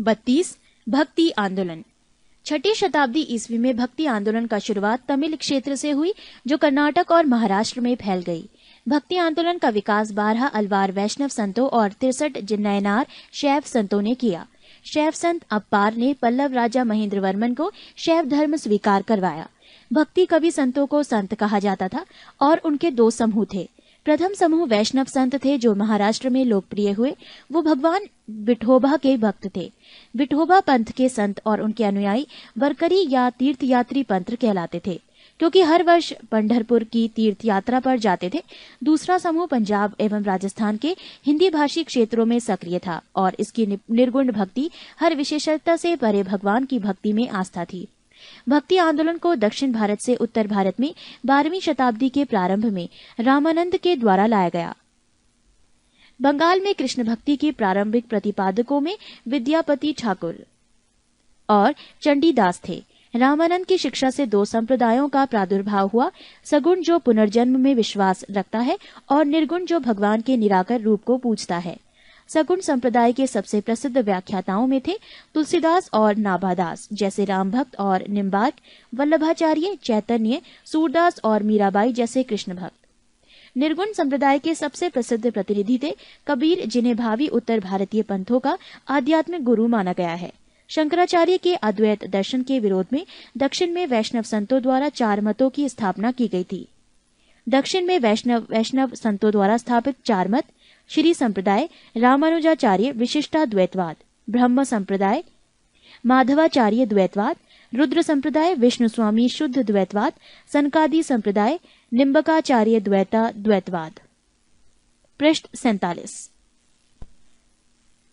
32 भक्ति आंदोलन। छठी शताब्दी ईस्वी में भक्ति आंदोलन का शुरुआत तमिल क्षेत्र से हुई, जो कर्नाटक और महाराष्ट्र में फैल गई। भक्ति आंदोलन का विकास 12 अलवार वैष्णव संतों और 63 जिन्नयनार शैव संतों ने किया। शैव संत अप्पार ने पल्लव राजा महेंद्र वर्मन को शैव धर्म स्वीकार करवाया। भक्ति कवि संतों को संत कहा जाता था और उनके 2 समूह थे। प्रथम समूह वैष्णव संत थे, जो महाराष्ट्र में लोकप्रिय हुए। वो भगवान विठोबा के भक्त थे। विठोबा पंथ के संत और उनके अनुयायी वरकरी या तीर्थयात्री पंथ कहलाते थे, क्योंकि हर वर्ष पंढरपुर की तीर्थ यात्रा पर जाते थे। दूसरा समूह पंजाब एवं राजस्थान के हिंदी भाषी क्षेत्रों में सक्रिय था और इसकी निर्गुण भक्ति, हर विशेषता से परे भगवान की भक्ति में आस्था थी। भक्ति आंदोलन को दक्षिण भारत से उत्तर भारत में 12वीं शताब्दी के प्रारंभ में रामानंद के द्वारा लाया गया। बंगाल में कृष्ण भक्ति के प्रारंभिक प्रतिपादकों में विद्यापति ठाकुर और चंडीदास थे। रामानंद की शिक्षा से 2 संप्रदायों का प्रादुर्भाव हुआ, सगुण जो पुनर्जन्म में विश्वास रखता है और निर्गुण जो भगवान के निराकर रूप को पूजता है। सगुण संप्रदाय के सबसे प्रसिद्ध व्याख्याताओं में थे तुलसीदास और नाभादास, जैसे रामभक्त और निम्बार्क, वल्लभाचार्य, चैतन्य, सूरदास और मीराबाई जैसे कृष्ण भक्त। निर्गुण संप्रदाय के सबसे प्रसिद्ध प्रतिनिधि थे कबीर, जिन्हें भावी उत्तर भारतीय पंथों का आध्यात्मिक गुरु माना गया है। शंकराचार्य के अद्वैत दर्शन के विरोध में दक्षिण में वैष्णव संतों द्वारा 4 मतों की स्थापना की गई थी। दक्षिण में वैष्णव संतों द्वारा स्थापित 4 मत श्री संप्रदाय, रामानुजाचार्य विशिष्टाद्वैतवाद, ब्रह्म संप्रदाय माधवाचार्य द्वैतवाद, रुद्र संप्रदाय विष्णु स्वामी शुद्ध द्वैतवाद, सनकादि संप्रदाय निम्बकाचार्य द्वैतवाद। पृष्ठ 47।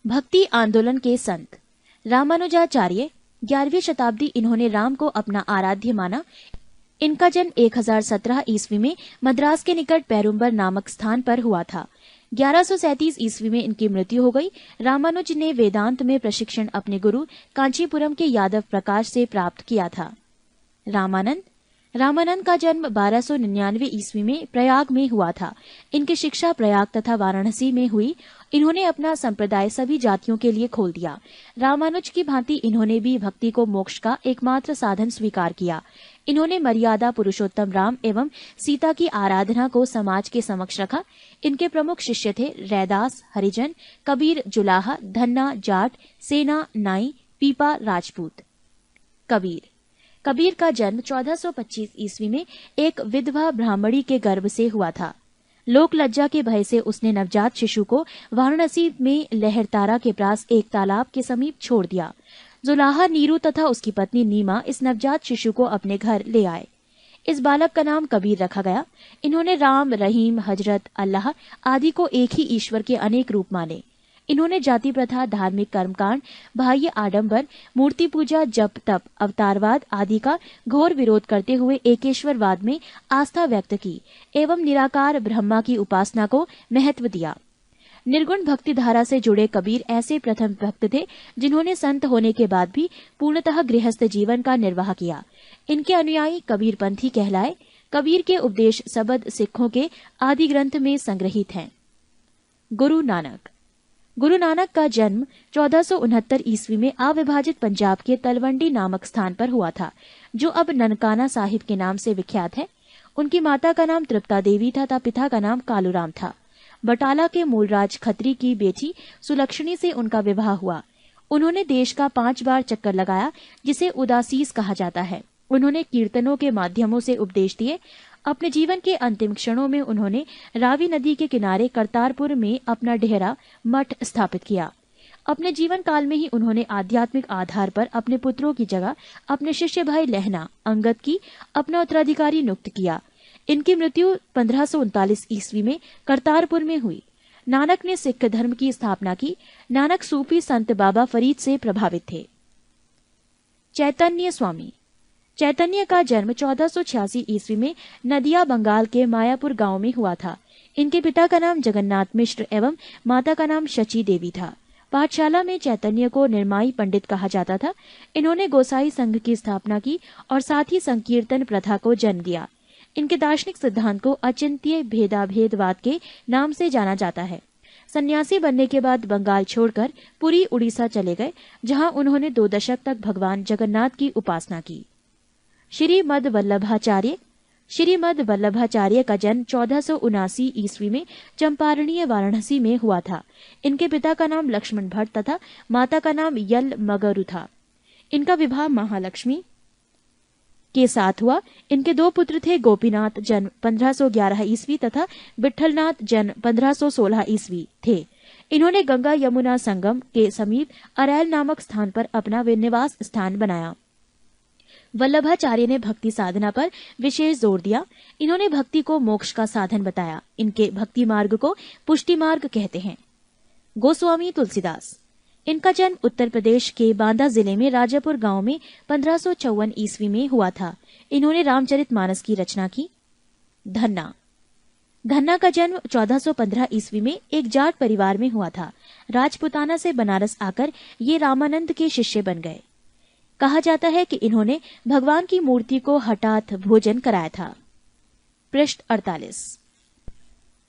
भक्ति आंदोलन के संत। रामानुजाचार्य 11वीं शताब्दी। इन्होंने राम को अपना आराध्य माना। इनका जन्म 1017 ईस्वी में मद्रास के निकट पेरुम्बर नामक स्थान पर हुआ था। 1137 ईस्वी में इनकी मृत्यु हो गई। रामानुज ने वेदांत में प्रशिक्षण अपने गुरु कांचीपुरम के यादव प्रकाश से प्राप्त किया था। रामानंद का जन्म 1299 ईस्वी में प्रयाग में हुआ था। इनकी शिक्षा प्रयाग तथा वाराणसी में हुई। इन्होंने अपना संप्रदाय सभी जातियों के लिए खोल दिया। रामानुज की भांति इन्होंने भी भक्ति को मोक्ष का एकमात्र साधन स्वीकार किया। इन्होंने मर्यादा पुरुषोत्तम राम एवं सीता की आराधना को समाज के समक्ष रखा। इनके प्रमुख शिष्य थे रैदास, हरिजन, कबीर, जुलाहा, धन्ना, जाट, सेना, नाई, पीपा, राजपूत। कबीर का जन्म 1425 ईस्वी में एक विधवा ब्राह्मणी के गर्भ से हुआ था। लोक लज्जा के भय से उसने नवजात शिशु को वाराणसी में लहरतारा के पास एक तालाब के समीप छोड़ दिया। जुलाहा, नीरू तथा उसकी पत्नी नीमा इस नवजात शिशु को अपने घर ले आए। इस बालक का नाम कबीर रखा गया। इन्होंने राम, रहीम, हजरत, अल्लाह आदि को एक ही ईश्वर के अनेक रूप माने। इन्होंने जाति प्रथा, धार्मिक कर्मकांड, बाह्य आडंबर, मूर्ति पूजा, जप तप, अवतारवाद आदि का घोर विरोध करते हुए एकेश्वरवाद में आस्था व्यक्त की एवं निराकार ब्रह्मा की उपासना को महत्व दिया। निर्गुण भक्ति धारा से जुड़े कबीर ऐसे प्रथम भक्त थे जिन्होंने संत होने के बाद भी पूर्णतः गृहस्थ जीवन का निर्वाह किया। इनके अनुयायी कबीरपंथी कहलाए। कबीर के उपदेश सबद सिखों के आदि ग्रंथ में संग्रहित हैं। गुरु नानक का जन्म 1469 ईस्वी में अविभाजित पंजाब के तलवंडी नामक स्थान पर हुआ था, जो अब ननकाना साहिब के नाम से विख्यात है। उनकी माता का नाम तृप्ता देवी था, पिता का नाम कालूराम था। बटाला के मूलराज खत्री की बेटी सुलक्षणी से उनका विवाह हुआ। उन्होंने देश का 5 बार चक्कर लगाया, जिसे उदासीस कहा जाता है। उन्होंने कीर्तनों के माध्यमों से उपदेश दिए। अपने जीवन के अंतिम क्षणों में उन्होंने रावी नदी के किनारे करतारपुर में अपना डेरा मठ स्थापित किया। अपने जीवन काल में ही उन्होंने आध्यात्मिक आधार पर अपने पुत्रों की जगह अपने शिष्य भाई लहना अंगद की अपना उत्तराधिकारी नियुक्त किया। इनकी मृत्यु 1539 ईस्वी में करतारपुर में हुई। नानक ने सिख धर्म की स्थापना की। नानक सूफी संत बाबा फरीद से प्रभावित थे। चैतन्य का जन्म 1486 ईस्वी में नदिया बंगाल के मायापुर गांव में हुआ था। इनके पिता का नाम जगन्नाथ मिश्र एवं माता का नाम शची देवी था। पाठशाला में चैतन्य को निर्माई पंडित कहा जाता था। इन्होंने गोसाई संघ की स्थापना की और साथ ही संकीर्तन प्रथा को जन्म दिया। इनके दार्शनिक सिद्धांत को अचिंत्य भेदाभेदवाद के नाम से जाना जाता है। सन्यासी बनने के बाद बंगाल छोड़कर पुरी उड़ीसा चले गए, जहां उन्होंने 2 दशक तक भगवान जगन्नाथ की उपासना की। श्रीमद वल्लभाचार्य का जन्म 1479 ईस्वी में चंपारणीय वाराणसी में हुआ था। इनके पिता का नाम लक्ष्मण भट्ट तथा माता का नाम यल मगरू था। इनका विवाह महालक्ष्मी के साथ हुआ। इनके 2 पुत्र थे, गोपीनाथ जन्म 1511 ईस्वी तथा विठलनाथ जन्म 1516 ईस्वी थे। इन्होंने गंगा यमुना संगम के समीप अरैल नामक स्थान पर अपना निवास स्थान बनाया। वल्लभाचार्य ने भक्ति साधना पर विशेष जोर दिया। इन्होंने भक्ति को मोक्ष का साधन बताया। इनके भक्ति मार्ग को पुष्टि मार्ग कहते हैं। गोस्वामी तुलसीदास, इनका जन्म उत्तर प्रदेश के बांदा जिले में राजापुर गांव में 1554 ईस्वी में हुआ था। इन्होंने रामचरितमानस की रचना की। धन्ना का जन्म 1415 ईस्वी में एक जाट परिवार में हुआ था। राजपुताना से बनारस आकर ये रामानंद के शिष्य बन गए। कहा जाता है कि इन्होंने भगवान की मूर्ति को हठात भोजन कराया था। पृष्ठ 48।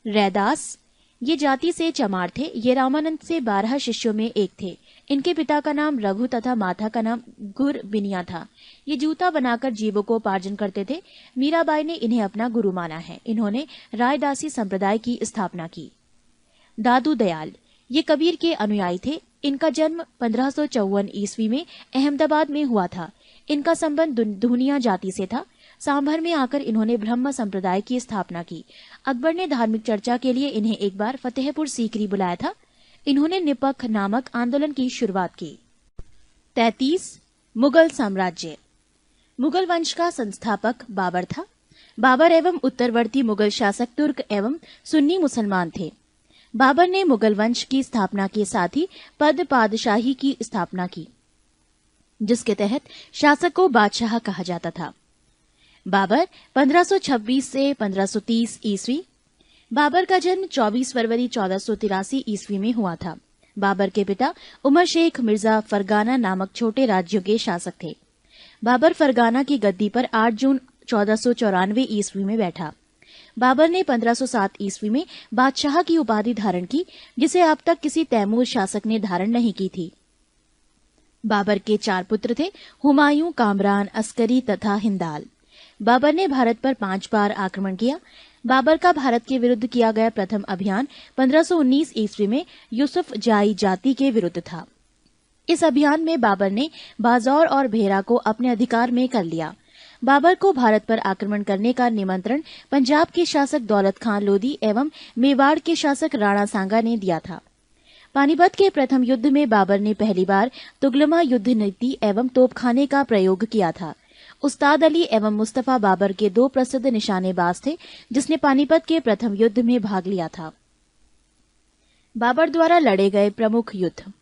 रैदास, ये जाति से चमार थे। ये रामानंद से 12 शिष्यों में एक थे। इनके पिता का नाम रघु तथा माता का नाम गुरबिनिया था। ये जूता बनाकर जीविकोपार्जन करते थे। मीराबाई ने इन्हें अपना गुरु माना है। इन्होंने रायदासी संप्रदाय की स्थापना की। दादू दयाल, ये कबीर के अनुयायी थे। इनका जन्म 1554 ईस्वी में अहमदाबाद में हुआ था। इनका संबंध धुनिया जाति से था। सांभर में आकर इन्होंने ब्रह्म संप्रदाय की स्थापना की। अकबर ने धार्मिक चर्चा के लिए इन्हें एक बार फतेहपुर सीकरी बुलाया था। इन्होंने निपख नामक आंदोलन की शुरुआत की। 33। मुगल साम्राज्य। मुगल वंश का संस्थापक बाबर था। बाबर एवं उत्तरवर्ती मुगल शासक तुर्क एवं सुन्नी मुसलमान थे। बाबर ने मुगल वंश की स्थापना के साथ ही पद पादशाही की स्थापना की, जिसके तहत शासक को बादशाह कहा जाता था। बाबर 1526 से 1530 ईस्वी। बाबर का जन्म 24 फरवरी 1483 ईस्वी में हुआ था। बाबर के पिता उमर शेख मिर्जा फरगाना नामक छोटे राज्यों के शासक थे। बाबर फरगाना की गद्दी पर 8 जून 1494 ईस्वी में बैठा। बाबर ने 1507 ईस्वी में बादशाह की उपाधि धारण की, जिसे अब तक किसी तैमूर शासक ने धारण नहीं की थी। बाबर के 4 पुत्र थे, हुमायूं, कामरान, अस्करी तथा हिंदाल। बाबर ने भारत पर 5 बार आक्रमण किया। बाबर का भारत के विरुद्ध किया गया प्रथम अभियान 1519 ईस्वी में यूसुफ जाई जाति के विरुद्ध था। इस अभियान में बाबर ने बाजौर और भेरा को अपने अधिकार में कर लिया। बाबर को भारत पर आक्रमण करने का निमंत्रण पंजाब के शासक दौलत खान लोधी एवं मेवाड़ के शासक राणा सांगा ने दिया था। पानीपत के प्रथम युद्ध में बाबर ने पहली बार तुगलमा युद्ध नीति एवं तोपखाने का प्रयोग किया था। उस्ताद अली एवं मुस्तफा बाबर के 2 प्रसिद्ध निशानेबाज थे, जिसने पानीपत के प्रथम युद्ध में भाग लिया था। बाबर द्वारा लड़े गए प्रमुख युद्ध।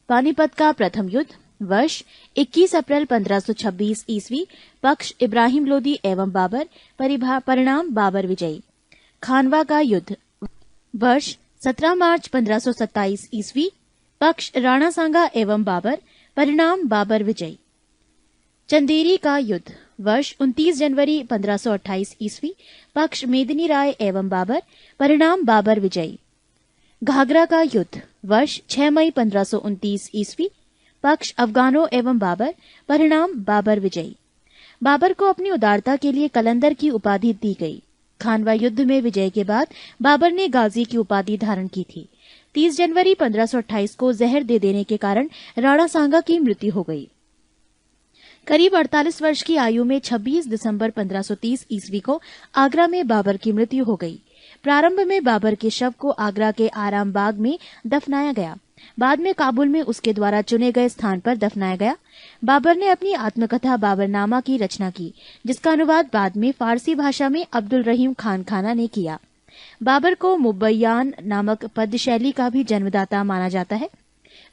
पानीपत का प्रथम युद्ध। वर्ष 21 अप्रैल 1526 ईस्वी। पक्ष इब्राहिम लोदी एवं बाबर। परिणाम बाबर विजयी। खानवा का युद्ध। वर्ष 17 मार्च 1527 ईस्वी। पक्ष राणा सांगा एवं बाबर। परिणाम बाबर विजयी। चंदेरी का युद्ध। वर्ष 29 जनवरी 1528 ईस्वी। पक्ष मेदिनी राय एवं बाबर। परिणाम बाबर विजयी। घाघरा का युद्ध। वर्ष 6 मई 1529 ईस्वी। पक्ष अफगानों एवं बाबर। परिणाम बाबर विजयी। बाबर को अपनी उदारता के लिए कलंदर की उपाधि दी गई। खानवा युद्ध में विजय के बाद बाबर ने गाजी की उपाधि धारण की थी। 30 जनवरी 1528 को जहर दे देने के कारण राणा सांगा की मृत्यु हो गई। करीब 48 वर्ष की आयु में 26 दिसंबर 1530 ईस्वी को आगरा में बाबर की मृत्यु हो गई। प्रारंभ में बाबर के शव को आगरा के आराम बाग में दफनाया गया। बाद में काबुल में उसके द्वारा चुने गए स्थान पर दफनाया गया। बाबर ने अपनी आत्मकथा बाबरनामा की रचना की, जिसका अनुवाद बाद में फारसी भाषा में अब्दुल रहीम खान खाना ने किया। बाबर को मुबैयान नामक पद्य शैली का भी जन्मदाता माना जाता है।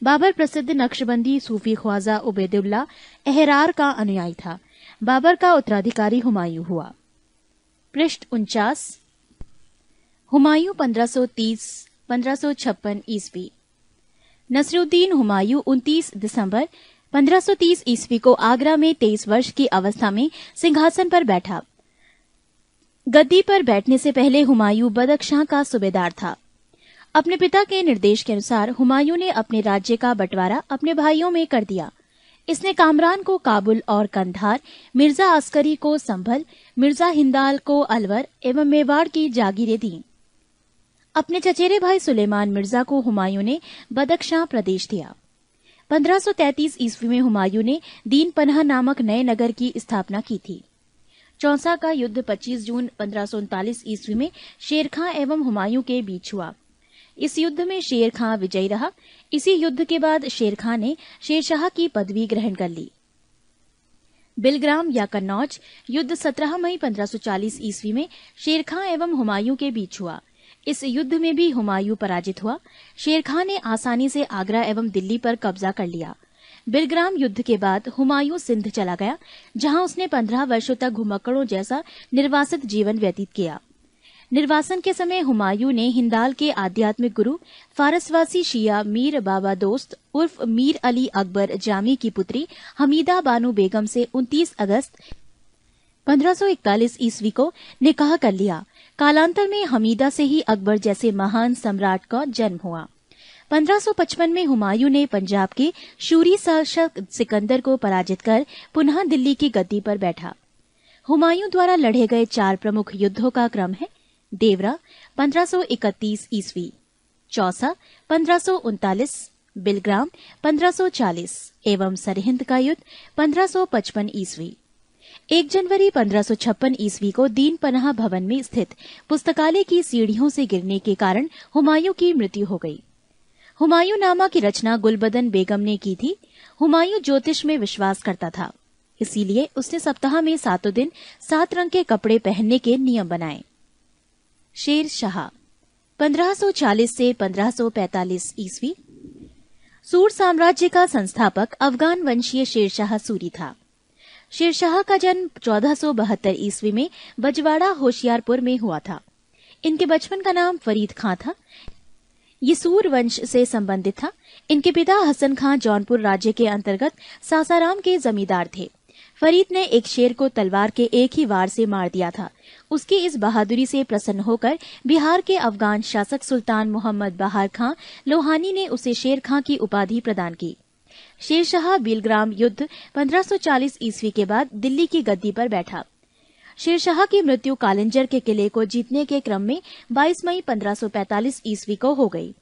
बाबर प्रसिद्ध नक्शबंदी सूफी ख्वाजा उबैदुल्ला एहरार का अनुयायी था। बाबर का उत्तराधिकारी हुमायूं हुआ। पृष्ठ 49। हुमायूं 1530-1556 ईस्वी। नसरुद्दीन हुमायूं 29 दिसंबर 1530 ईस्वी को आगरा में 23 वर्ष की अवस्था में सिंहासन पर बैठा। गद्दी पर बैठने से पहले हुमायूं बदख्शां का सूबेदार था। अपने पिता के निर्देश के अनुसार हुमायूं ने अपने राज्य का बंटवारा अपने भाइयों में कर दिया। इसने कामरान को काबुल और कंधार, मिर्जा अस्करी को संभल, मिर्जा हिंदाल को अलवर एवं मेवाड़ की जागीरें दी। अपने चचेरे भाई सुलेमान मिर्जा को हुमायूं ने बदख्शां प्रदेश दिया। 1533 ईस्वी में हुमायूं ने दीन पनाह नामक नए नगर की स्थापना की थी। चौसा का युद्ध 25 जून 1539 ईस्वी में शेर खां एवं हुमायूं के बीच हुआ। इस युद्ध में शेर खां विजयी रहा। इसी युद्ध के बाद शेर खां ने शेरशाह की पदवी ग्रहण कर ली। बिलग्राम या कन्नौज युद्ध 17 मई 1540 ईस्वी में शेर खां एवं हुमायूं के बीच हुआ। इस युद्ध में भी हुमायूं पराजित हुआ। शेर खां ने आसानी से आगरा एवं दिल्ली पर कब्जा कर लिया। बिलग्राम युद्ध के बाद हुमायूं सिंध चला गया, जहां उसने 15 वर्षों तक घुमक्कड़ों जैसा निर्वासित जीवन व्यतीत किया। निर्वासन के समय हुमायूं ने हिंदाल के आध्यात्मिक गुरु फारसवासी शिया मीर बाबा दोस्त उर्फ मीर अली अकबर जामी की पुत्री हमीदा बानो बेगम से 29 अगस्त 1541 ईस्वी को निकाह कर लिया। कालांतर में हमीदा से ही अकबर जैसे महान सम्राट का जन्म हुआ। 1555 में हुमायूं ने पंजाब के शूरी शासक सिकंदर को पराजित कर पुनः दिल्ली की गद्दी पर बैठा। हुमायूं द्वारा लड़े गए 4 प्रमुख युद्धों का क्रम है: देवरा 1531 ईस्वी, चौसा 1539, बिलग्राम 1540 एवं सरहिंद का युद्ध 1555 ईस्वी। 1 जनवरी 1556 ईस्वी को दीन पनाह भवन में स्थित पुस्तकालय की सीढ़ियों से गिरने के कारण हुमायूं की मृत्यु हो गई। हुमायूं नामा की रचना गुलबदन बेगम ने की थी। हुमायूं ज्योतिष में विश्वास करता था, इसीलिए उसने सप्ताह में 7 दिन 7 रंग के कपड़े पहनने के नियम बनाए। शेर शाह 1540 से 1545 ईस्वी। सूर साम्राज्य का संस्थापक अफगान वंशीय शेरशाह सूरी था। शेरशाह का जन्म 1472 ईस्वी में बजवाड़ा होशियारपुर में हुआ था। इनके बचपन का नाम फरीद खां था। ये सूर वंश से संबंधित था। इनके पिता हसन खां जौनपुर राज्य के अंतर्गत सासाराम के जमींदार थे। फरीद ने एक शेर को तलवार के एक ही वार से मार दिया था। उसकी इस बहादुरी से प्रसन्न होकर बिहार के अफगान शासक सुल्तान मोहम्मद बहार खां लोहानी ने उसे शेर खां की उपाधि प्रदान की। शेरशाह बिलग्राम युद्ध 1540 ईस्वी के बाद दिल्ली की गद्दी पर बैठा। शेरशाह की मृत्यु कालिंजर के किले को जीतने के क्रम में 22 मई 1545 ईस्वी को हो गई।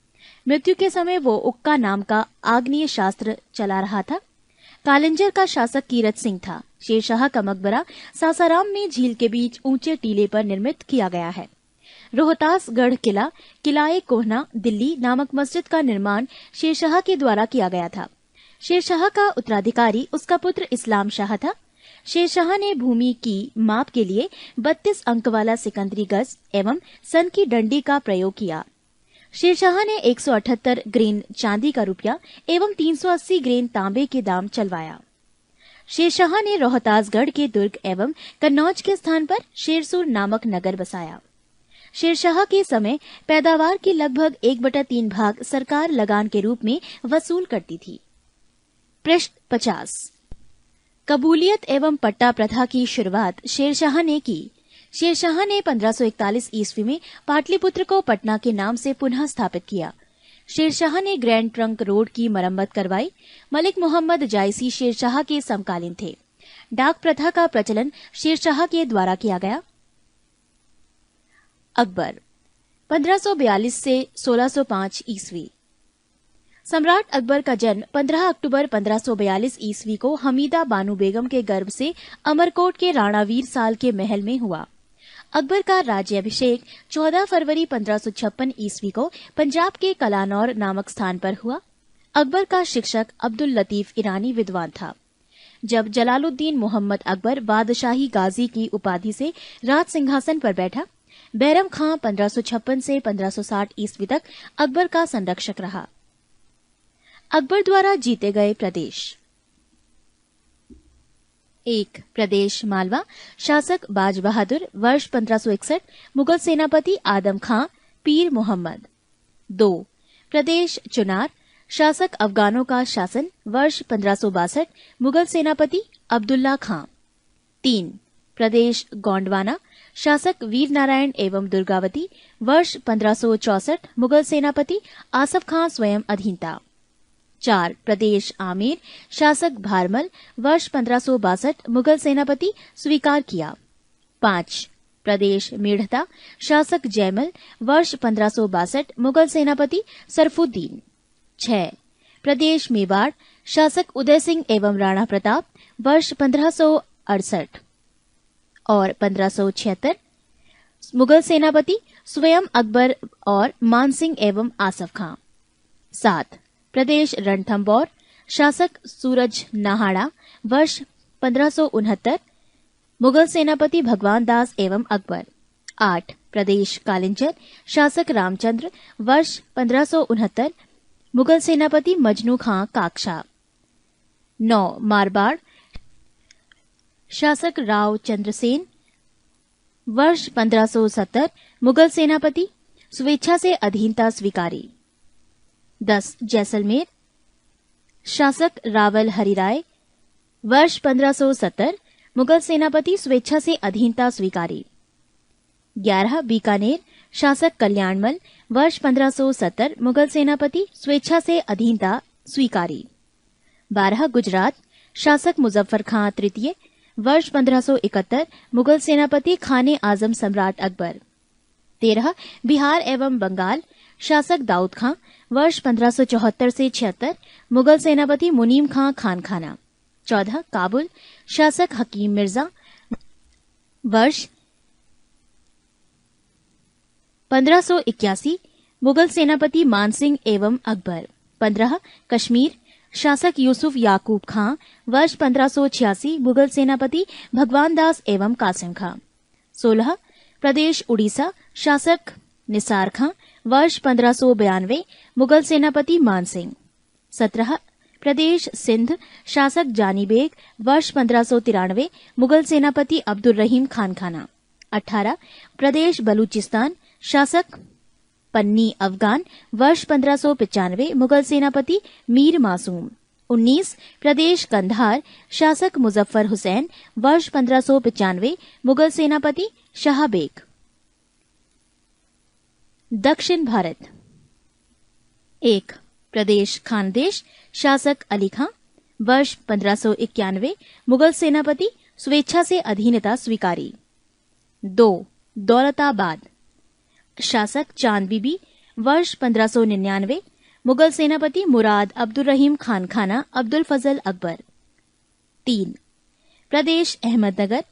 मृत्यु के समय वो उक्का नाम का आग्नेय शास्त्र चला रहा था। कालिंजर का शासक कीरत सिंह था। शेरशाह का मकबरा सासाराम में झील के बीच ऊंचे टीले पर निर्मित किया गया है। रोहतासगढ़ किला किलाए कोहना दिल्ली नामक मस्जिद का निर्माण शेरशाह के द्वारा किया गया था। शेरशाह का उत्तराधिकारी उसका पुत्र इस्लाम शाह था। शेरशाह ने भूमि की माप के लिए 32 अंक वाला सिकंदरी गज एवं सन की डंडी का प्रयोग किया। शेरशाह ने 178 ग्रेन चांदी का रुपया एवं 380 ग्रेन तांबे के दाम चलवाया। शेरशाह ने रोहतासगढ़ के दुर्ग एवं कन्नौज के स्थान पर शेरसूर नामक नगर बसाया। शेरशाह के समय पैदावार की लगभग 1/3 भाग सरकार लगान के रूप में वसूल करती थी। पृष्ठ 50। कबूलियत एवं पट्टा प्रथा की शुरुआत शेरशाह ने की। शेरशाह ने 1541 ईस्वी में पाटलिपुत्र को पटना के नाम से पुनः स्थापित किया। शेरशाह ने ग्रैंड ट्रंक रोड की मरम्मत करवाई। मलिक मोहम्मद जायसी शेरशाह के समकालीन थे। डाक प्रथा का प्रचलन शेरशाह के द्वारा किया गया। अकबर 1542 से 1605 ईस्वी। सम्राट अकबर का जन्म 15 अक्टूबर 1542 ईस्वी को हमीदा बानो बेगम के गर्भ से अमरकोट के राणावीर साल के महल में हुआ। अकबर का राज्याभिषेक 14 फरवरी 1556 ईस्वी को पंजाब के कलानौर नामक स्थान पर हुआ। अकबर का शिक्षक अब्दुल लतीफ ईरानी विद्वान था। जब जलालुद्दीन मोहम्मद अकबर बादशाही गाजी की उपाधि से राज सिंहासन पर बैठा, बैरम खां 1556 से 1560 ईस्वी तक अकबर का संरक्षक रहा। अकबर द्वारा जीते गए प्रदेश। 1. प्रदेश मालवा, शासक बाज बहादुर, वर्ष 1561, मुगल सेनापति आदम खां, पीर मोहम्मद। 2. प्रदेश चुनार, शासक अफगानों का शासन, वर्ष 1562, मुगल सेनापति अब्दुल्ला खां। 3. प्रदेश गोंडवाना, शासक वीर नारायण एवं दुर्गावती वर्ष 1564 मुगल सेनापति आसफ खां स्वयं अधीनता। 4 प्रदेश आमेर शासक भारमल वर्ष 1562 मुगल सेनापति स्वीकार किया। 5 प्रदेश मेढ़ता शासक जयमल वर्ष 1562 मुगल सेनापति सरफुद्दीन। 6 प्रदेश मेवाड़ शासक उदय सिंह एवं राणा प्रताप वर्ष 1568 और 1576 मुगल सेनापति स्वयं अकबर और मानसिंह एवं आसफ खां। 7 प्रदेश रणथंभौर शासक सूरज नाहाड़ा वर्ष 1569 मुगल सेनापति भगवान दास एवं अकबर। 8 प्रदेश कालिंजर शासक रामचंद्र वर्ष 1569 मुगल सेनापति मजनू खां काकशा। 9 मारवाड़ शासक राव चंद्रसेन वर्ष 1570 मुगल सेनापति स्वेच्छा से अधीनता स्वीकारी। 10 जैसलमेर शासक रावल हरिराय वर्ष 1570 मुगल सेनापति स्वेच्छा से अधीनता स्वीकारी। 11 बीकानेर शासक कल्याणमल वर्ष 1570 मुगल सेनापति स्वेच्छा से अधीनता स्वीकारी। 12 गुजरात शासक मुजफ्फर खां तृतीय वर्ष 1571 मुगल सेनापति खाने आजम सम्राट अकबर। 13 बिहार एवं बंगाल शासक दाऊद खां वर्ष 1574 से 76 मुगल सेनापति मुनीम खां खानखाना। 14 काबुल शासक हकीम मिर्जा वर्ष 1581 मुगल सेनापति मानसिंह एवं अकबर। 15 कश्मीर शासक यूसुफ याकूब खां वर्ष 1586 मुगल सेनापति भगवान दास एवं कासिम खां। 16 प्रदेश उड़ीसा शासक निसार खां वर्ष 1592 मुगल सेनापति मानसिंह। 17 प्रदेश सिंध शासक जानी बेग वर्ष 1593 मुगल सेनापति अब्दुल रहीम खानखाना। 18 प्रदेश बलूचिस्तान शासक पन्नी अफगान वर्ष 1595 मुगल सेनापति मीर मासूम। 19 प्रदेश कंधार शासक मुजफ्फर हुसैन वर्ष 1595 मुगल सेनापति शाह बेग। दक्षिण भारत 1 प्रदेश खानदेश शासक अली खां वर्ष 1591 मुगल सेनापति स्वेच्छा से अधीनता स्वीकारी। 2 दौलताबाद शासक चांद बीबी वर्ष 1599 मुगल सेनापति मुराद अब्दुल रहीम खानखाना अब्दुल फजल अकबर। 3 प्रदेश अहमदनगर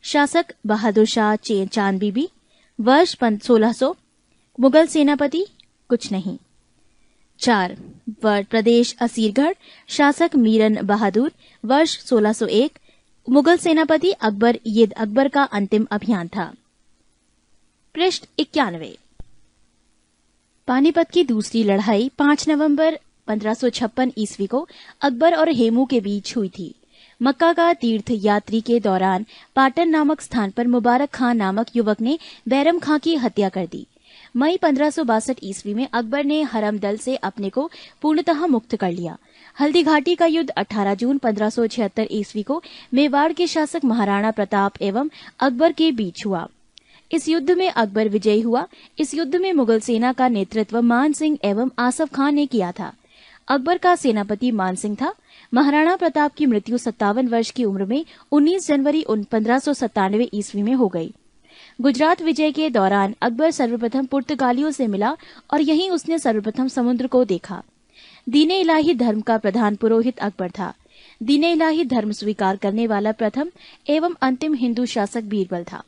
शासक बहादुर शाह चांद बीबी वर्ष 1600 मुगल सेनापति कुछ नहीं। 4 प्रदेश असीरगढ़ शासक मीरन बहादुर वर्ष 1601 मुगल सेनापति अकबर यिद अकबर का अंतिम अभियान था। पृष्ठ 91 पानीपत की दूसरी लड़ाई 5 नवंबर 1556 ईस्वी को अकबर और हेमू के बीच हुई थी। मक्का का तीर्थ यात्री के दौरान पाटन नामक स्थान पर मुबारक खां नामक युवक ने बैरम खां की हत्या कर दी। मई 1562 ईस्वी में अकबर ने हरम दल से अपने को पूर्णतः मुक्त कर लिया। हल्दी घाटी का युद्ध 18 जून 1576 ईस्वी को मेवाड़ के शासक महाराणा प्रताप एवं अकबर के बीच हुआ। इस युद्ध में अकबर विजयी हुआ। इस युद्ध में मुगल सेना का नेतृत्व मान सिंह एवं आसफ खां ने किया था। अकबर का सेनापति मान सिंह था। महाराणा प्रताप की मृत्यु 57 वर्ष की उम्र में 19 जनवरी 1597 ईस्वी में हो गई। गुजरात विजय के दौरान अकबर सर्वप्रथम पुर्तगालियों से मिला और यहीं उसने सर्वप्रथम समुद्र को देखा। दीन इलाही धर्म का प्रधान पुरोहित अकबर था। दीन इलाही धर्म स्वीकार करने वाला प्रथम एवं अंतिम हिंदू शासक बीरबल था।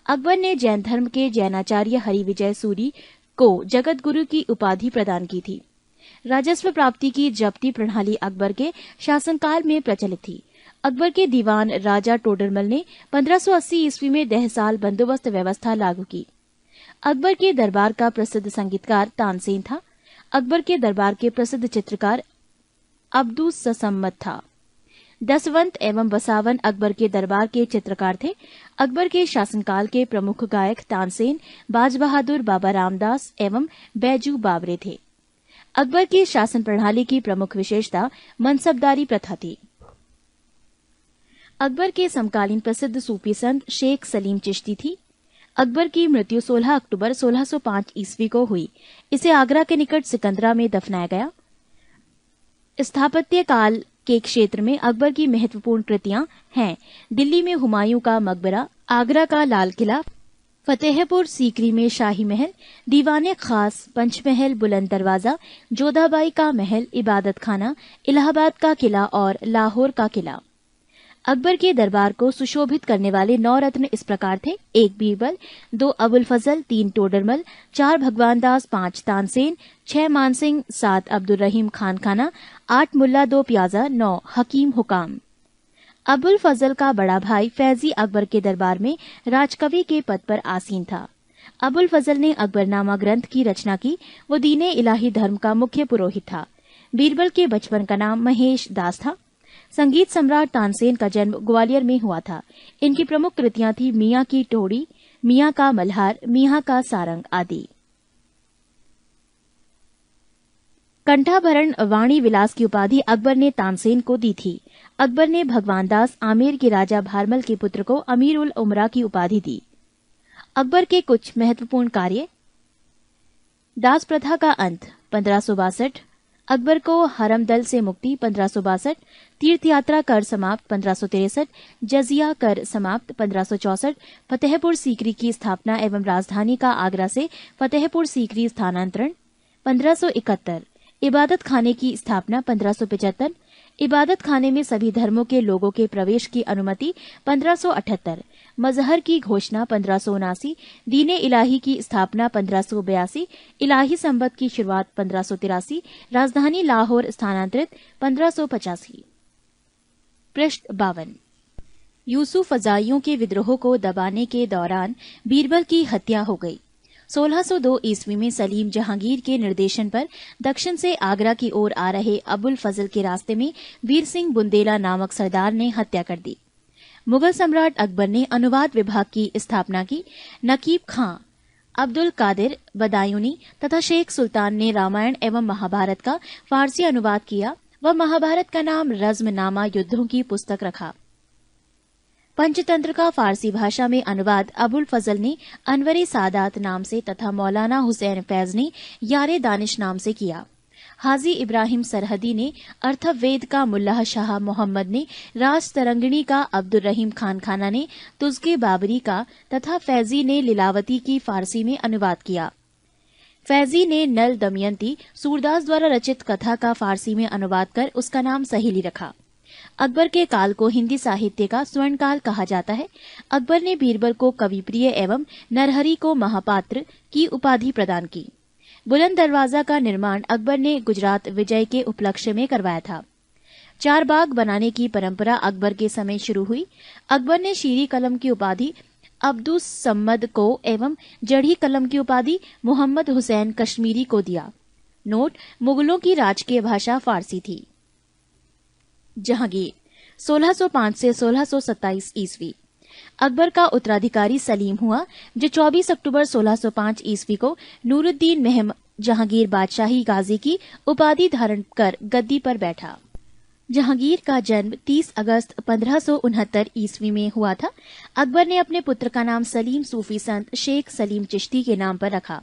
अकबर ने जैन धर्म के जैनाचार्य हरिविजय सूरी को जगत गुरु की उपाधि प्रदान की थी। राजस्व प्राप्ति की जब्ती प्रणाली अकबर के शासनकाल में प्रचलित थी। अकबर के दीवान राजा टोडरमल ने 1580 ईस्वी में दहसाल बंदोबस्त व्यवस्था लागू की। अकबर के दरबार का प्रसिद्ध संगीतकार तानसेन था। अकबर के दरबार के प्रसिद्ध चित्रकार अब्दुस ससम्मत था। दसवंत एवं बसावन अकबर के दरबार के चित्रकार थे। अकबर के शासनकाल के प्रमुख गायक तानसेन, बाज बहादुर, बाबा रामदास एवं बैजू बावरे थे। अकबर की शासन प्रणाली की प्रमुख विशेषता मनसबदारी प्रथा थी। अकबर के समकालीन प्रसिद्ध सूफी संत शेख सलीम चिश्ती थी। अकबर की मृत्यु 16 अक्टूबर 1605 ईस्वी को हुई। इसे आगरा के निकट सिकंदरा में दफनाया गया। स्थापत्य काल के क्षेत्र में अकबर की महत्वपूर्ण कृतियां हैं दिल्ली में हुमायूं का मकबरा, आगरा का लाल किला, फतेहपुर सीकरी में शाही महल, दीवाने खास, पंचमहल, बुलंद दरवाजा, जोधाबाई का महल, इबादत खाना, इलाहाबाद का किला और लाहौर का किला। अकबर के दरबार को सुशोभित करने वाले 9 रत्न इस प्रकार थे: 1 बीरबल, 2 अबुल फजल, 3 टोडरमल, 4 भगवान दास, 5 तानसेन, 6 मानसिंह, 7 अब्दुल रहीम खान खाना, 8 मुल्ला 2 प्याजा, 9 हकीम हुकाम। अबुल फजल का बड़ा भाई फैजी अकबर के दरबार में राजकवि के पद पर आसीन था। अबुल फजल ने अकबरनामा ग्रंथ की रचना की। वो दीने इलाही धर्म का मुख्य पुरोहित था। बीरबल के बचपन का नाम महेश दास था। संगीत सम्राट तानसेन का जन्म ग्वालियर में हुआ था। इनकी प्रमुख कृतियां थी मियाँ की टोड़ी, मियाँ का मल्हार, मियाँ का सारंग आदि। कंठाभरण वाणी विलास की उपाधि अकबर ने तानसेन को दी थी। अकबर ने भगवान दास आमेर के राजा भारमल के पुत्र को अमीर उल उमरा की उपाधि दी। अकबर के कुछ महत्वपूर्ण कार्य: दास प्रथा का अंत 1562, अकबर को हरमदल से मुक्ति 1562, तीर्थ यात्रा कर समाप्त 1563, जजिया कर समाप्त 1564, फतेहपुर सीकरी की स्थापना एवं राजधानी का आगरा से फतेहपुर सीकरी स्थानांतरण 1571, इबादत खाने की स्थापना 1575, इबादत खाने में सभी धर्मों के लोगों के प्रवेश की अनुमति 1578, मजहर की घोषणा 1579, दीने इलाही की स्थापना 1582, इलाही संबत की शुरुआत 1583, राजधानी लाहौर स्थानांतरित 1585। पृष्ठ 52। यूसुफ फजाइयों के विद्रोह को दबाने के दौरान बीरबल की हत्या हो गई। 1602 ईस्वी में सलीम जहांगीर के निर्देशन पर दक्षिण से आगरा की ओर आ रहे अबुल फजल के रास्ते में वीर सिंह बुंदेला नामक सरदार ने हत्या कर दी। मुगल सम्राट अकबर ने अनुवाद विभाग की स्थापना की। नकीब खां, अब्दुल कादिर बदायूनी तथा शेख सुल्तान ने रामायण एवं महाभारत का फारसी अनुवाद किया व महाभारत का नाम रज़्मनामा युद्धों की पुस्तक रखा। पंचतंत्र का फारसी भाषा में अनुवाद अबुल फजल ने अनवरे सादात नाम से तथा मौलाना हुसैन फैज ने यारे दानिश नाम से किया। हाजी इब्राहिम सरहदी ने अर्थवेद का, मुल्लाह शाह मोहम्मद ने राज तरंगिणी का, अब्दुल रहीम खान खाना ने तुज़के बाबरी का तथा फैजी ने लीलावती की फारसी में अनुवाद किया। फैजी ने नल दमयंती सूरदास द्वारा रचित कथा का फारसी में अनुवाद कर उसका नाम सहेली रखा। अकबर के काल को हिंदी साहित्य का स्वर्णकाल कहा जाता है। अकबर ने बीरबल को कविप्रिय एवं नरहरि को महापात्र की उपाधि प्रदान की। बुलंद दरवाजा का निर्माण अकबर ने गुजरात विजय के उपलक्ष्य में करवाया था। 4 बाग बनाने की परंपरा अकबर के समय शुरू हुई। अकबर ने शीरी कलम की उपाधि अब्दुस सम्मद को एवं जड़ी कलम की उपाधि मोहम्मद हुसैन कश्मीरी को दिया। नोट: मुगलों की राजकीय भाषा फारसी थी। जहांगीर 1605 से 1627 ईस्वी। अकबर का उत्तराधिकारी सलीम हुआ, जो 24 अक्टूबर 1605 ईस्वी को नूरुद्दीन महम जहांगीर बादशाही गाजी की उपाधि धारण कर गद्दी पर बैठा। जहांगीर का जन्म 30 अगस्त 1569 ईस्वी में हुआ था। अकबर ने अपने पुत्र का नाम सलीम सूफी संत शेख सलीम चिश्ती के नाम पर रखा।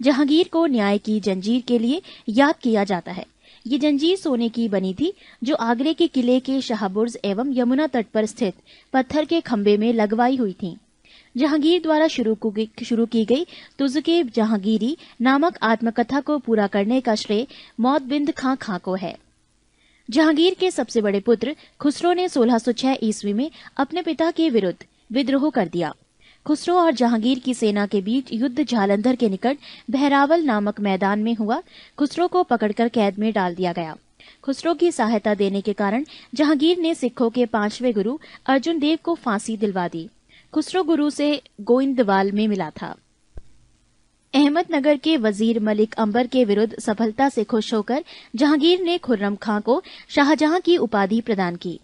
जहांगीर को न्याय की जंजीर के लिए याद किया जाता है। ये जंजीर सोने की बनी थी, जो आगरे के किले के शाहबुर्ज एवं यमुना तट पर स्थित पत्थर के खंबे में लगवाई हुई थी। जहांगीर द्वारा शुरू की गई तुज़के जहांगीरी नामक आत्मकथा को पूरा करने का श्रेय मौतबिंद खां को है। जहांगीर के सबसे बड़े पुत्र खुसरो ने 1606 ईस्वी में अपने पिता के विरुद्ध विद्रोह कर दिया। खुसरो और जहांगीर की सेना के बीच युद्ध जालंधर के निकट बहरावल नामक मैदान में हुआ। खुसरो को पकड़कर कैद में डाल दिया गया। खुसरो की सहायता देने के कारण जहांगीर ने सिखों के 5वें गुरु अर्जुन देव को फांसी दिलवा दी। खुसरो गुरु से गोइंदवाल में मिला था। अहमदनगर के वजीर मलिक अंबर के विरुद्ध सफलता से खुश होकर जहांगीर ने खुर्रम खां को शाहजहां की उपाधि प्रदान की।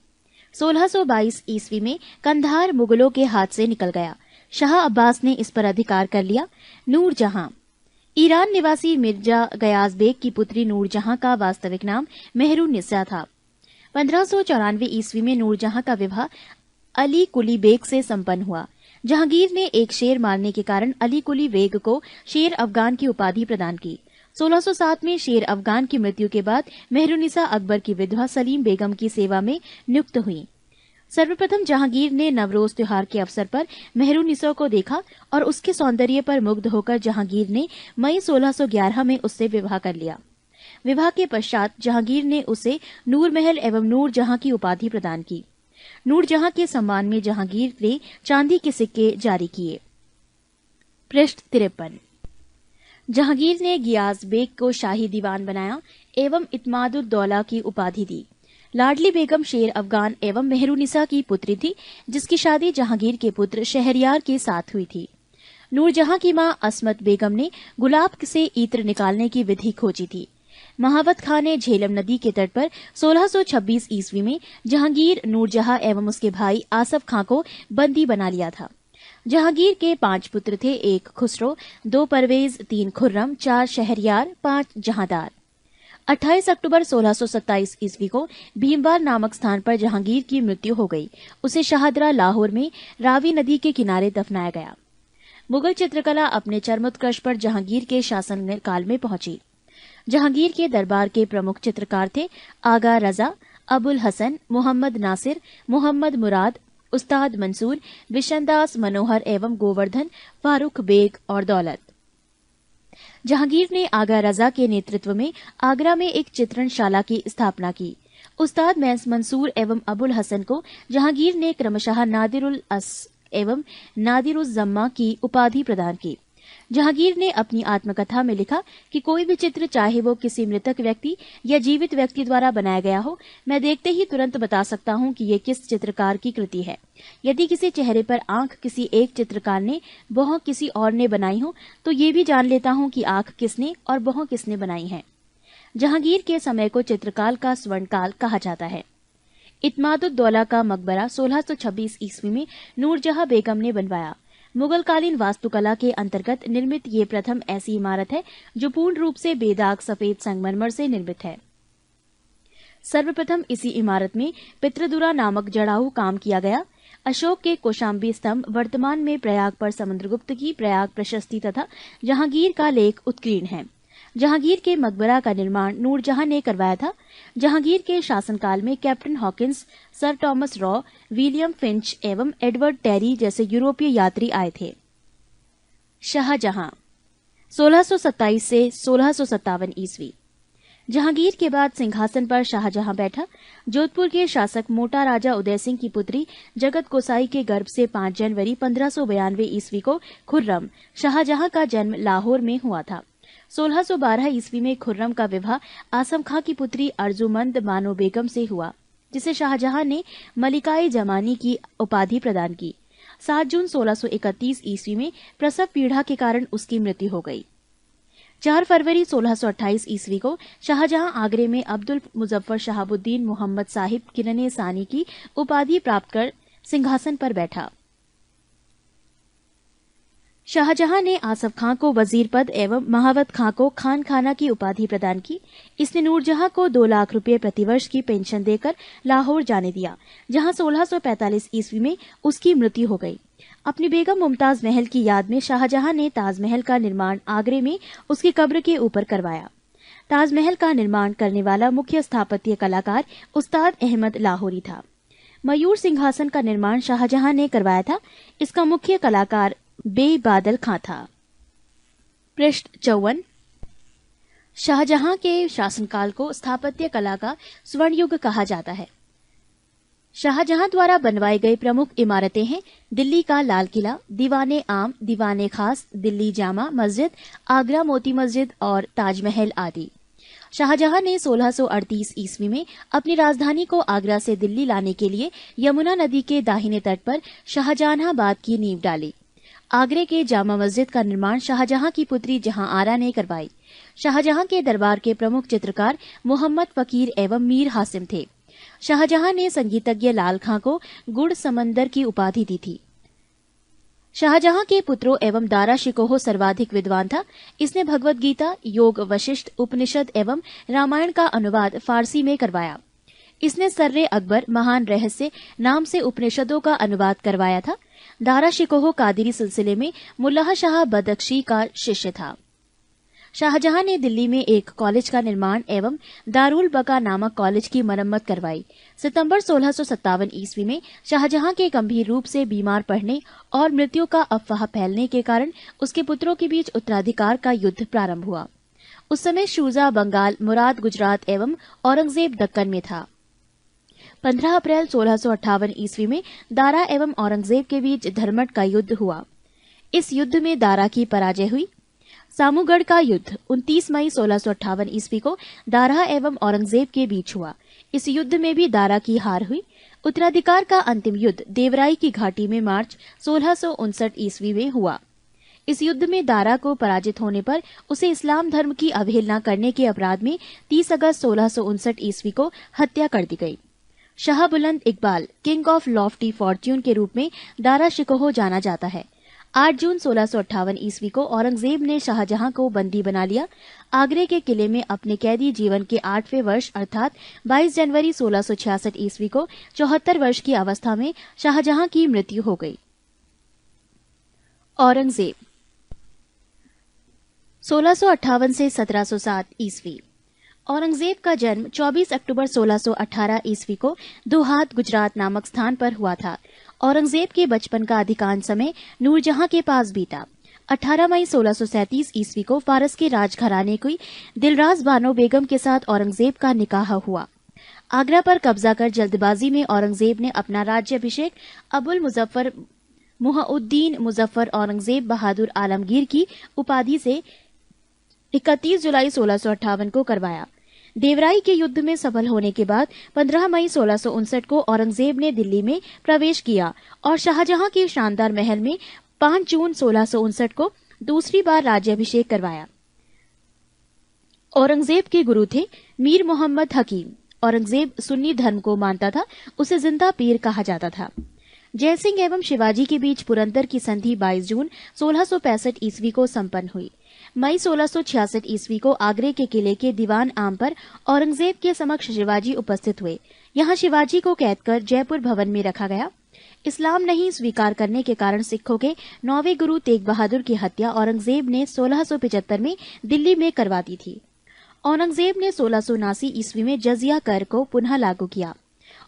1622 ईस्वी में कंधार मुगलों के हाथ से निकल गया। शाह अब्बास ने इस पर अधिकार कर लिया। नूरजहां ईरान निवासी मिर्जा गयाज बेग की पुत्री नूरजहां का वास्तविक नाम मेहरुन्निसा था। 1594 ईस्वी में नूरजहां का विवाह अली कुली बेग से संपन्न हुआ। जहांगीर ने एक शेर मारने के कारण अली कुली बेग को शेर अफगान की उपाधि प्रदान की। 1607 में शेर अफगान की मृत्यु के बाद मेहरुनिसा अकबर की विधवा सलीम बेगम की सेवा में नियुक्त हुई। सर्वप्रथम जहांगीर ने नवरोज त्योहार के अवसर पर मेहरुनिसा को देखा और उसके सौंदर्य पर मुग्ध होकर जहांगीर ने मई 1611 में उससे विवाह कर लिया। विवाह के पश्चात जहांगीर ने उसे नूर महल एवं नूर जहां की उपाधि प्रदान की। नूर जहां के सम्मान में जहांगीर ने चांदी के सिक्के जारी किए। पृष्ठ 53। जहांगीर ने गियास बेग को शाही दीवान बनाया एवं इत्मादुद्दौला की उपाधि दी। लाडली बेगम शेर अफगान एवं मेहरुनिसा की पुत्री थी, जिसकी शादी जहांगीर के पुत्र शहरयार के साथ हुई थी। नूरजहां की मां असमत बेगम ने गुलाब से इत्र निकालने की विधि खोजी थी। महावत खां ने झेलम नदी के तट पर 1626 ईस्वी में जहांगीर, नूरजहां एवं उसके भाई आसफ खां को बंदी बना लिया था। जहांगीर के 5 पुत्र थे, 1 खुसरो, 2 परवेज, 3 खुर्रम, 4 शहरयार, 5 जहांदार। 28 अक्टूबर 1627 ईस्वी को भीमवार नामक स्थान पर जहांगीर की मृत्यु हो गई। उसे शाहदरा लाहौर में रावी नदी के किनारे दफनाया गया। मुगल चित्रकला अपने चरमोत्कर्ष पर जहांगीर के शासन काल में पहुंची। जहांगीर के दरबार के प्रमुख चित्रकार थे आगा रजा, अबुल हसन, मोहम्मद नासिर, मोहम्मद मुराद, उस्ताद मंसूर, बिशनदास मनोहर एवं गोवर्धन, फारूक बेग और दौलत। जहांगीर ने आगा रजा के नेतृत्व में आगरा में एक चित्रणशाला की स्थापना की। उस्ताद मंसूर एवं अबुल हसन को जहांगीर ने क्रमशः नादिरुल अस एवं नादिरुज्जम्मा की उपाधि प्रदान की। जहांगीर ने अपनी आत्मकथा में लिखा कि कोई भी चित्र, चाहे वो किसी मृतक व्यक्ति या जीवित व्यक्ति द्वारा बनाया गया हो, मैं देखते ही तुरंत बता सकता हूं कि ये किस चित्रकार की कृति है। यदि किसी चेहरे पर आंख किसी एक चित्रकार ने, भौं किसी और ने बनाई हो, तो ये भी जान लेता हूं कि आंख किसने और भौं किसने बनाई है। जहांगीर के समय को चित्रकाल का स्वर्णकाल कहा जाता है। इत्मादुद्दौला का मकबरा 1626 ईस्वी में नूरजहां बेगम ने बनवाया। मुगलकालीन वास्तुकला के अंतर्गत निर्मित ये प्रथम ऐसी इमारत है जो पूर्ण रूप से बेदाग सफेद संगमरमर से निर्मित है। सर्वप्रथम इसी इमारत में पितृदुरा नामक जड़ाऊ काम किया गया। अशोक के कौशाम्बी स्तंभ वर्तमान में प्रयाग पर समुद्रगुप्त की प्रयाग प्रशस्ति तथा जहांगीर का लेख उत्कीर्ण है। जहांगीर के मकबरा का निर्माण नूरजहां ने करवाया था। जहांगीर के शासनकाल में captain Hawkins, sir Thomas raw, William Finch एवं एडवर्ड टेरी जैसे यूरोपीय यात्री आए थे। शाहजहां 1627 से 1657 ईस्वी। जहांगीर के बाद सिंहासन पर शाहजहां बैठा। जोधपुर के शासक मोटा राजा उदय सिंह की पुत्री जगत गोसाई के गर्भ से 5 जनवरी 1592 ईस्वी को खुर्रम, शाहजहां का जन्म लाहौर में हुआ था। 1612 ईस्वी में खुर्रम का विवाह आसम खां की पुत्री अर्जुमंद बानो बेगम से हुआ, जिसे शाहजहां ने मलिकाए जमानी की उपाधि प्रदान की। 7 जून 1631 ईस्वी में प्रसव पीड़ा के कारण उसकी मृत्यु हो गई। 4 फरवरी 1628 ईस्वी को शाहजहां आगरे में अब्दुल मुजफ्फर शहाबुद्दीन मोहम्मद साहिब किरने सानी की उपाधि प्राप्त कर सिंहासन पर बैठा। शाहजहां ने आसफ खां को वजीर पद एवं महावत खां को खान खाना की उपाधि प्रदान की। इसने नूरजहां को 2 लाख रुपए प्रतिवर्ष की पेंशन देकर लाहौर जाने दिया, जहां 1645 ईस्वी में उसकी मृत्यु हो गई। अपनी बेगम मुमताज महल की याद में शाहजहां ने ताजमहल का निर्माण आगरे में उसकी कब्र के ऊपर करवाया। ताजमहल का निर्माण करने वाला मुख्य स्थापत्य कलाकार उस्ताद अहमद लाहौरी था। मयूर सिंहासन का निर्माण शाहजहां ने करवाया था। इसका मुख्य कलाकार बेबादल खां था। पृष्ठ 54। शाहजहां के शासनकाल को स्थापत्य कला का स्वर्ण युग कहा जाता है। शाहजहां द्वारा बनवाई गई प्रमुख इमारतें हैं दिल्ली का लाल किला, दीवाने आम, दीवाने खास, दिल्ली जामा मस्जिद, आगरा मोती मस्जिद और ताजमहल आदि। शाहजहां ने 1638 ईस्वी में अपनी राजधानी को आगरा से दिल्ली लाने के लिए यमुना नदी के दाहिने तट पर शाहजहानाबाद की नींव डाली। आगरे के जामा मस्जिद का निर्माण शाहजहां की पुत्री जहां आरा ने करवाई। शाहजहां के दरबार के प्रमुख चित्रकार मोहम्मद फकीर एवं मीर हासिम थे। शाहजहां ने संगीतज्ञ लाल खां को गुड़ समंदर की उपाधि दी थी। शाहजहां के पुत्रों एवं दारा शिकोह सर्वाधिक विद्वान था। इसने भगवत गीता, योग वशिष्ठ, उपनिषद एवं रामायण का अनुवाद फारसी में करवाया। इसने सर्रे अकबर महान रहस्य नाम से उपनिषदों का अनुवाद करवाया था। दारा शिकोह कादिरी सिलसिले में मुल्लाह शाह बदख्शी का शिष्य था। शाहजहां ने दिल्ली में एक कॉलेज का निर्माण एवं दारुल बका नामक कॉलेज की मरम्मत करवाई। सितंबर 1657 ईस्वी में शाहजहां के गंभीर रूप से बीमार पड़ने और मृत्यु का अफवाह फैलने के कारण उसके पुत्रों के बीच उत्तराधिकार का युद्ध प्रारंभ हुआ। उस समय शुजा बंगाल, मुराद गुजरात एवं औरंगजेब दक्कन में था। 15 अप्रैल 1658 ईस्वी में दारा एवं औरंगजेब के बीच धर्मट का युद्ध हुआ। इस युद्ध में दारा की पराजय हुई। सामूगढ़ का युद्ध 29 मई 1658 ईस्वी को दारा एवं औरंगजेब के बीच हुआ। इस युद्ध में भी दारा की हार हुई। उत्तराधिकार का अंतिम युद्ध देवराई की घाटी में मार्च 1659 ईस्वी में हुआ। इस युद्ध में दारा को पराजित होने पर उसे इस्लाम धर्म की अवहेलना करने के अपराध में 30 अगस्त 1659 ईस्वी को हत्या कर दी गई। शाह बुलंद Iqbal, king of Lofty Fortune के रूप में दारा शिकोह जाना जाता है। 8 जून 1658 ईस्वी को औरंगजेब ने शाहजहां को बंदी बना लिया। आगरे के किले में अपने कैदी जीवन के 8वें वर्ष अर्थात 22 जनवरी 1666 ईस्वी को 74 वर्ष की अवस्था में शाहजहां की मृत्यु हो गई। औरंगजेब 1658 से 1707 ईस्वी। औरंगजेब का जन्म 24 अक्टूबर 1618 ईस्वी को दुहात गुजरात नामक स्थान पर हुआ था। औरंगजेब के बचपन का अधिकांश समय नूरजहां के पास बीता। 18 मई 1637 ईस्वी को फारस के राजघराने की दिलराज बानो बेगम के साथ औरंगजेब का निकाह हुआ। आगरा पर कब्जा कर जल्दबाजी में औरंगजेब ने अपना राज्याभिषेक अबुल मुजफ्फर मुहउद्दीन मुजफ्फर औरंगजेब बहादुर आलमगीर की उपाधि से 31 जुलाई 1658 को करवाया। देवराई के युद्ध में सफल होने के बाद 15 मई 1659 को औरंगजेब ने दिल्ली में प्रवेश किया और शाहजहां के शानदार महल में 5 जून 1659 को दूसरी बार राज्याभिषेक करवाया। औरंगजेब के गुरु थे मीर मोहम्मद हकीम। औरंगजेब सुन्नी धर्म को मानता था, उसे जिंदा पीर कहा जाता था। जयसिंह एवं शिवाजी के बीच पुरंदर की संधि 22 जून 1665 ईस्वी को संपन्न हुई। मई 1666 ईस्वी को आगरे के किले के दीवान आम पर औरंगजेब के समक्ष शिवाजी उपस्थित हुए। यहां शिवाजी को कैद कर जयपुर भवन में रखा गया। इस्लाम नहीं स्वीकार करने के कारण सिखों के 9वें गुरु तेग बहादुर की हत्या औरंगजेब ने 1675 में दिल्ली में करवा दी थी। औरंगजेब ने 1679 ईस्वी में जजिया कर को पुनः लागू किया।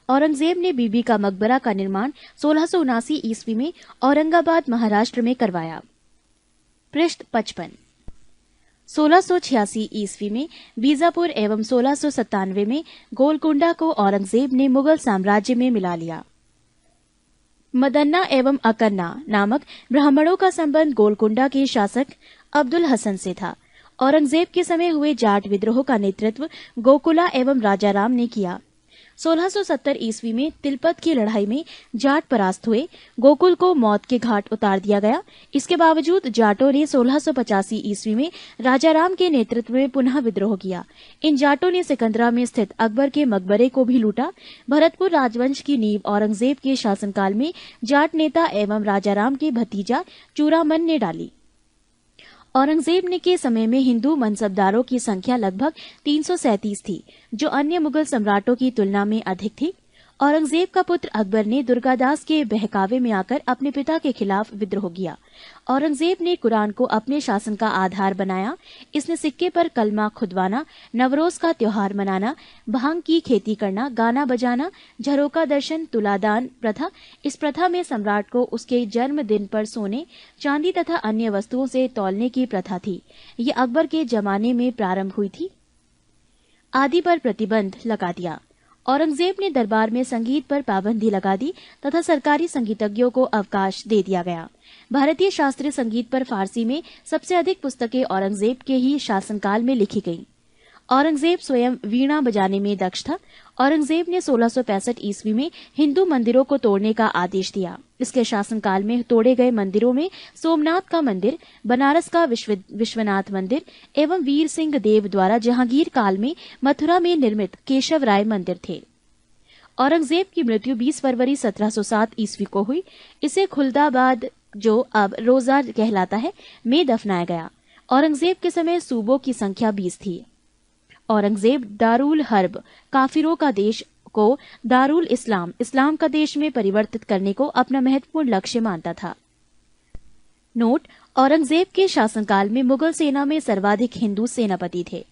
औरंगजेब ने बीबी का मकबरा का निर्माण 1679 ईस्वी में औरंगाबाद महाराष्ट्र में करवाया। पृष्ठ 55। 1686 ईस्वी में बीजापुर एवं 1697 में गोलकुंडा को औरंगजेब ने मुगल साम्राज्य में मिला लिया। मदन्ना एवं अकन्ना नामक ब्राह्मणों का संबंध गोलकुंडा के शासक अब्दुल हसन से था। औरंगजेब के समय हुए जाट विद्रोह का नेतृत्व गोकुला एवं राजाराम ने किया। 1670 ईस्वी में तिलपत की लड़ाई में जाट परास्त हुए। गोकुल को मौत के घाट उतार दिया गया। इसके बावजूद जाटों ने 1685 ईस्वी में राजाराम के नेतृत्व में पुनः विद्रोह किया। इन जाटों ने सिकंदरा में स्थित अकबर के मकबरे को भी लूटा। भरतपुर राजवंश की नींव औरंगजेब के शासनकाल में जाट नेता एवं राजाराम के भतीजा चूड़ामन ने डाली। औरंगजेब ने के समय में हिंदू मनसबदारों की संख्या लगभग 337 थी, जो अन्य मुगल सम्राटों की तुलना में अधिक थी। औरंगजेब का पुत्र अकबर ने दुर्गादास के बहकावे में आकर अपने पिता के खिलाफ विद्रोह किया। औरंगजेब ने कुरान को अपने शासन का आधार बनाया। इसने सिक्के पर कलमा खुदवाना, नवरोज का त्योहार मनाना, भांग की खेती करना, गाना बजाना, झरोका दर्शन, तुलादान प्रथा। इस प्रथा में सम्राट को उसके जन्मदिन पर सोने, चांदी तथा अन्य वस्तुओं से तौलने की प्रथा थी। ये अकबर के जमाने में प्रारंभ हुई थी। आदि पर प्रतिबंध लगा दिया। औरंगजेब ने दरबार में संगीत पर पाबंदी लगा दी तथा सरकारी संगीतज्ञों को अवकाश दे दिया गया। भारतीय शास्त्रीय संगीत पर फारसी में सबसे अधिक पुस्तकें औरंगजेब के ही शासनकाल में लिखी गईं। औरंगजेब स्वयं वीणा बजाने में दक्ष था। औरंगजेब ने 1665 ईस्वी में हिंदू मंदिरों को तोड़ने का आदेश दिया। इसके शासनकाल में तोड़े गए मंदिरों में सोमनाथ का मंदिर, बनारस का विश्वनाथ मंदिर एवं वीर सिंह देव द्वारा जहांगीर काल में मथुरा में निर्मित केशव राय मंदिर थे। औरंगजेब की मृत्यु 20 फरवरी 1707 ईस्वी को हुई। इसे खुलदाबाद, जो अब रोजा कहलाता है, में दफनाया गया। औरंगजेब के समय सूबों की संख्या 20 थी। औरंगजेब दारुल हर्ब, काफिरों का देश को दारुल इस्लाम, इस्लाम का देश में परिवर्तित करने को अपना महत्वपूर्ण लक्ष्य मानता था। नोट: औरंगजेब के शासनकाल में मुगल सेना में सर्वाधिक हिंदू सेनापति थे।